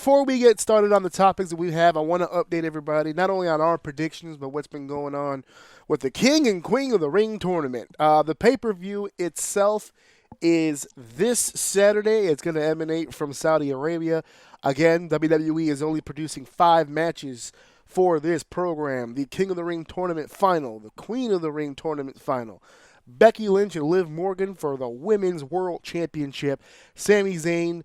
before we get started on the topics that we have, I want to update everybody not only on our predictions, but what's been going on with the King and Queen of the Ring tournament. The pay-per-view itself is this Saturday. It's going to emanate from Saudi Arabia. Again, WWE is only producing 5 matches for this program. The King of the Ring tournament final, the Queen of the Ring tournament final. Becky Lynch and Liv Morgan for the Women's World Championship. Sami Zayn,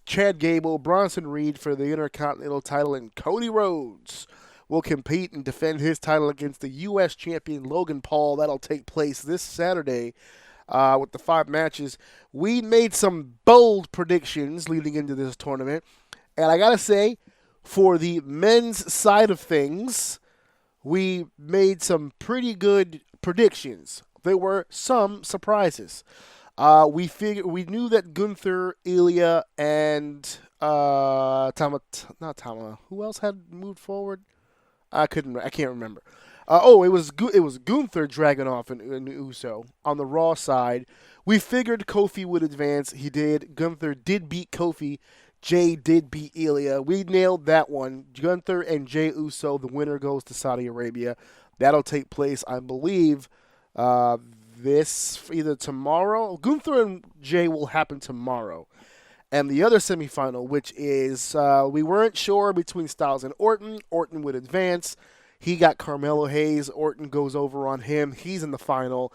Chad Gable, Bronson Reed for the Intercontinental title, and Cody Rhodes will compete and defend his title against the U.S. champion Logan Paul. That'll take place this Saturday with the 5 matches. We made some bold predictions leading into this tournament, and I got to say, for the men's side of things, we made some pretty good predictions. There were some surprises. We knew that Gunther, Ilya, and Tama. Who else had moved forward? I can't remember. It was Gunther, Dragunov, and Uso on the Raw side. We figured Kofi would advance. He did. Gunther did beat Kofi. Jay did beat Ilya. We nailed that one. Gunther and Jay Uso. The winner goes to Saudi Arabia. That'll take place, I believe, this either tomorrow. Gunther and Jay will happen tomorrow. And the other semifinal, which is we weren't sure between Styles and Orton. Orton would advance. He got Carmelo Hayes. Orton goes over on him. He's in the final.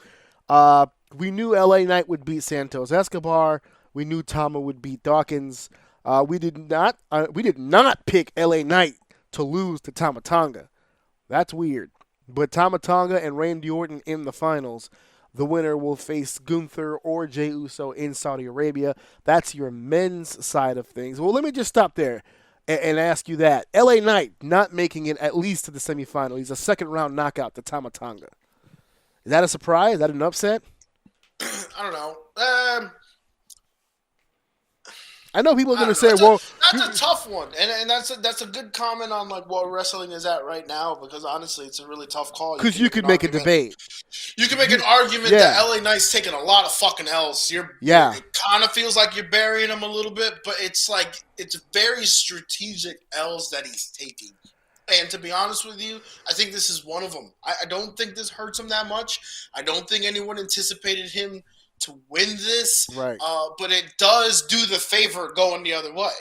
We knew LA Knight would beat Santos Escobar. We knew Tama would beat Dawkins. We did not pick LA Knight to lose to Tama Tonga. That's weird. But Tama Tonga and Randy Orton in the finals. The winner will face Gunther or Jey Uso in Saudi Arabia. That's your men's side of things. Well, let me just stop there and ask you that. LA Knight not making it at least to the semifinal. He's a second-round knockout to Tama Tonga. Is that a surprise? Is that an upset? I don't know. I know people are going to say, well... That's a tough one. And that's a good comment on like what wrestling is at right now, because honestly, it's a really tough call. Because you could make a debate. You can make an argument that LA Knight's taking a lot of fucking L's. It kind of feels like you're burying him a little bit, but it's very strategic L's that he's taking. And to be honest with you, I think this is one of them. I don't think this hurts him that much. I don't think anyone anticipated him to win this, right? But it does do the favor going the other way.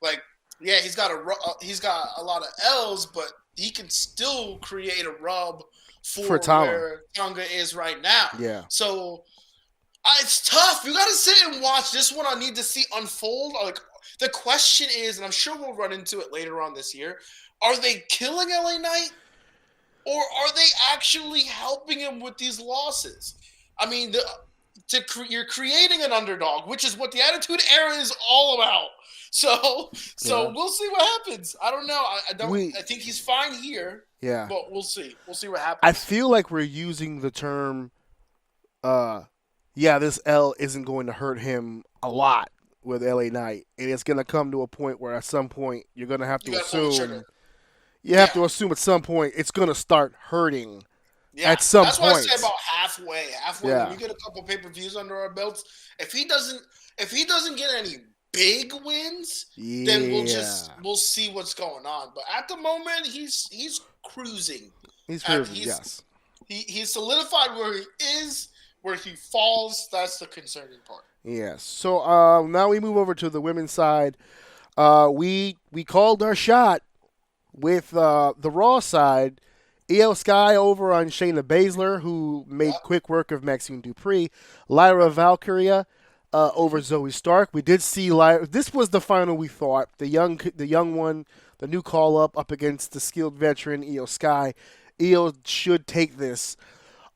Like, yeah, he's got a lot of L's, but he can still create a rub for where Tonga is right now. Yeah. So it's tough. You got to sit and watch this one. I need to see unfold. Like, the question is, and I'm sure we'll run into it later on this year: are they killing LA Knight, or are they actually helping him with these losses? I mean, you're creating an underdog, which is what the Attitude Era is all about. So we'll see what happens. I don't know. I think he's fine here. Yeah. But we'll see. We'll see what happens. I feel like we're using the term, this L isn't going to hurt him a lot with LA Knight. And it's going to come to a point where at some point you're going to have to assume. You have to assume at some point it's going to start hurting. Yeah, at some point. That's why I say about halfway. When we get a couple pay-per-views under our belts, if he doesn't get any big wins, then we'll see what's going on. But at the moment, he's cruising. He's cruising. Yes. He's solidified where he is. Where he falls, that's the concerning part. Yes. So now we move over to the women's side. We called our shot with the Raw side. Io Sky over on Shayna Baszler, who made quick work of Maxine Dupree. Lyra Valkyria over Zoe Stark. We did see Lyra. This was the final we thought. The young one, the new call-up against the skilled veteran Io Sky. Io should take this.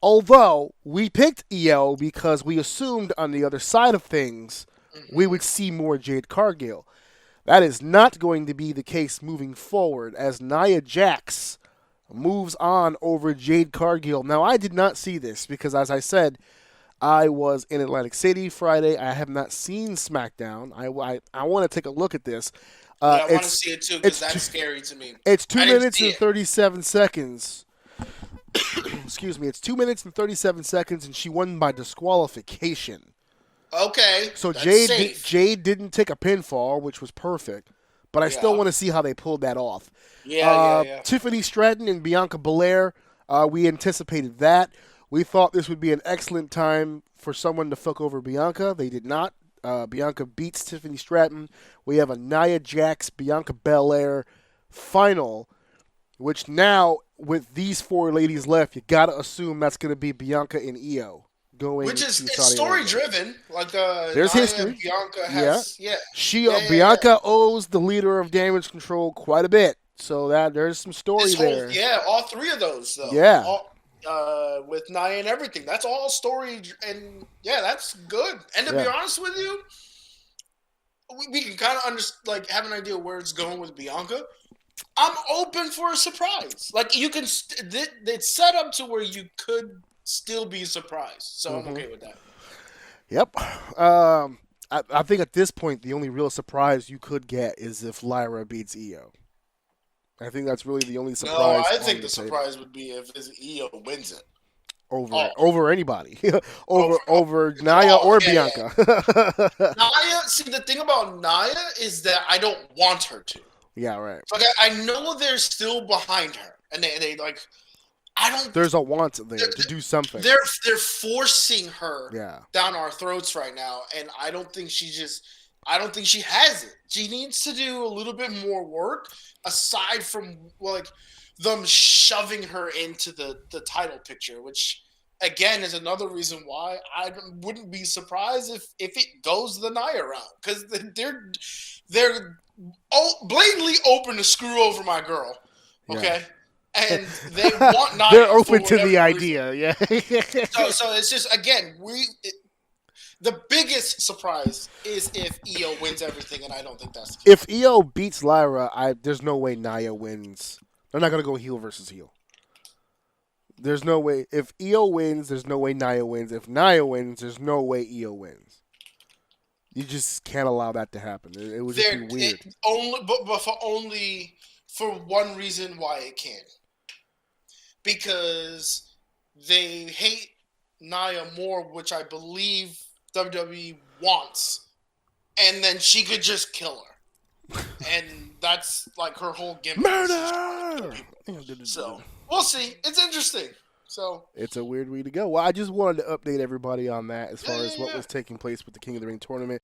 Although we picked Io because we assumed on the other side of things we would see more Jade Cargill. That is not going to be the case moving forward as Nia Jax moves on over Jade Cargill. Now, I did not see this because, as I said, I was in Atlantic City Friday. I have not seen SmackDown. I want to take a look at this. I want to see it too because that's scary to me. It's 2 minutes and 37 seconds. Excuse me. It's 2 minutes and 37 seconds, and she won by disqualification. Okay. So Jade didn't take a pinfall, which was perfect. but I still Yeah. want to see how they pulled that off. Yeah. Tiffany Stratton and Bianca Belair, we anticipated that. We thought this would be an excellent time for someone to fuck over Bianca. They did not. Bianca beats Tiffany Stratton. We have a Nia Jax, Bianca Belair final, which now, with these 4 ladies left, you got to assume that's going to be Bianca and Io going Which is to it's Saudi story Arabia. driven. Like There's Nia and history. Bianca Yeah. has yeah. Bianca owes the leader of Damage Control quite a bit, so that there's some story This whole there. all 3 of those though. Yeah. All, with Nia and everything. That's all story, and yeah, that's good. And to be honest with you, we can kind of have an idea where it's going with Bianca. I'm open for a surprise. Like you can, it's set up to where you could still be surprised. So I'm okay with that. Yep. I think at this point the only real surprise you could get is if Lyra beats Io. I think that's really the only surprise. No, I think the surprise would be if Io wins it. Over anybody. over Nia or Bianca. Yeah. Nia, see the thing about Nia is that I don't want her to. Yeah, right. Like I know they're still behind her, and they like. I don't. There's a want there to do something. They're forcing her down our throats right now, and I don't think she has it. She needs to do a little bit more work aside from them shoving her into the title picture, which again is another reason why I wouldn't be surprised if it goes the Nia route, because they're blatantly open to screw over my girl. Okay. Yeah. And they want Nia. They're open to the idea, yeah. So it's just again the biggest surprise is if Io wins everything, and I don't think that's the case. If Io beats Lyra, there's no way Nia wins. They're not gonna go heel versus heel. There's no way. If Io wins, there's no way Nia wins. If Nia wins, there's no way Io wins. You just can't allow that to happen. It would just be weird. Only for one reason why it can. Because they hate Nia more, which I believe WWE wants, and then she could just kill her, and that's like her whole gimmick. Murder. So we'll see. It's interesting. So it's a weird way to go. Well, I just wanted to update everybody on that as far as what was taking place with the King of the Ring tournament.